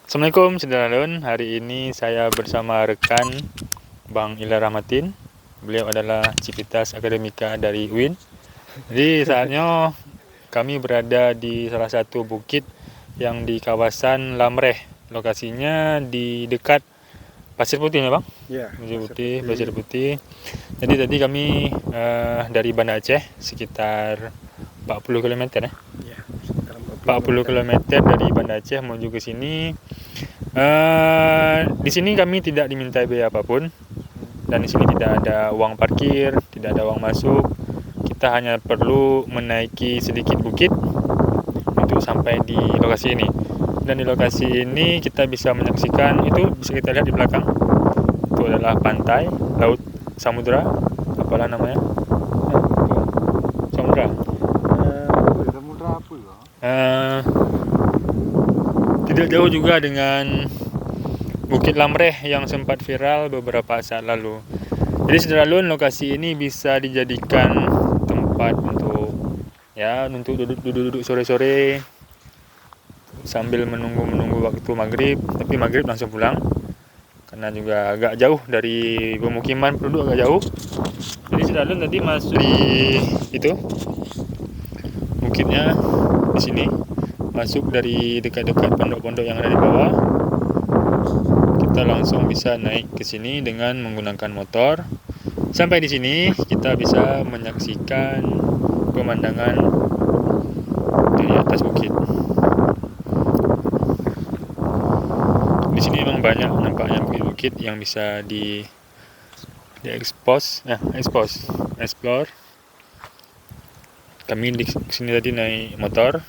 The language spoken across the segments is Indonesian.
Assalamualaikum Saudara-Lun. Hari ini saya bersama rekan Bang Ila Rahmatin. Beliau adalah Civitas Akademika dari UIN. Jadi saatnya kami berada di salah satu bukit yang di kawasan Lamreh. Lokasinya di dekat Pasir Putih ya Bang? Ya, Pasir Putih. Jadi tadi kami dari Banda Aceh sekitar 40 km ya? Ya, 40 km dari Banda Aceh menuju ke sini. Di sini kami tidak diminta biaya apapun, dan di sini tidak ada uang parkir, tidak ada uang masuk. Kita hanya perlu menaiki sedikit bukit untuk sampai di lokasi ini. Dan di lokasi ini kita bisa menyaksikan, itu bisa kita lihat di belakang, itu adalah pantai, laut, samudra, apalah namanya? Samudra. Samudra apa ya? Tidak jauh juga dengan Bukit Lamreh yang sempat viral beberapa saat lalu. Jadi Saudara-Lun, lokasi ini bisa dijadikan tempat untuk duduk sore-sore sambil menunggu waktu maghrib. Tapi maghrib langsung pulang karena juga agak jauh dari pemukiman penduduk, agak jauh. Jadi Saudara-Lun tadi masuk di itu bukitnya di sini, masuk dari dekat-dekat pondok-pondok yang ada di bawah. Kita langsung bisa naik ke sini dengan menggunakan motor. Sampai di sini kita bisa menyaksikan pemandangan dari atas bukit. Di sini memang banyak nampaknya bukit-bukit yang bisa explore. Kami di sini tadi naik motor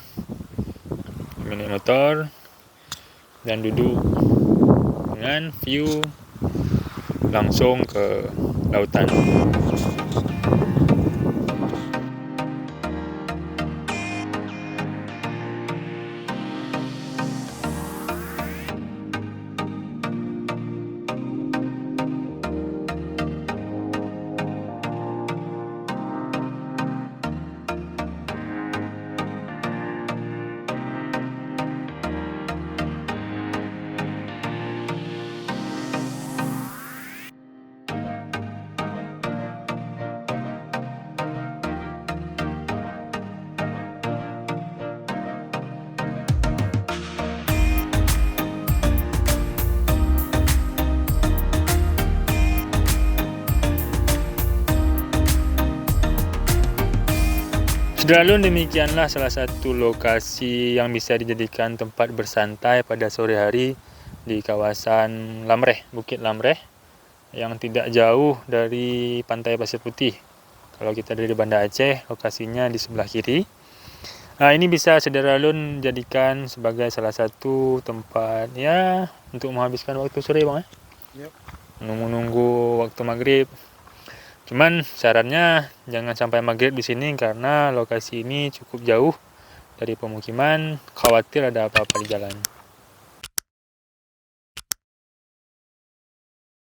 dan duduk dengan view langsung ke lautan. Saudara-Lun, demikianlah salah satu lokasi yang bisa dijadikan tempat bersantai pada sore hari di kawasan Lamreh, Bukit Lamreh, yang tidak jauh dari Pantai Pasir Putih. Kalau kita dari Banda Aceh, lokasinya di sebelah kiri. Nah, ini bisa Saudara-Lun jadikan sebagai salah satu tempat ya untuk menghabiskan waktu sore Bang ya. Yep. Menunggu waktu maghrib. Cuman syaratnya jangan sampai maghrib di sini karena lokasi ini cukup jauh dari pemukiman, khawatir ada apa-apa di jalan.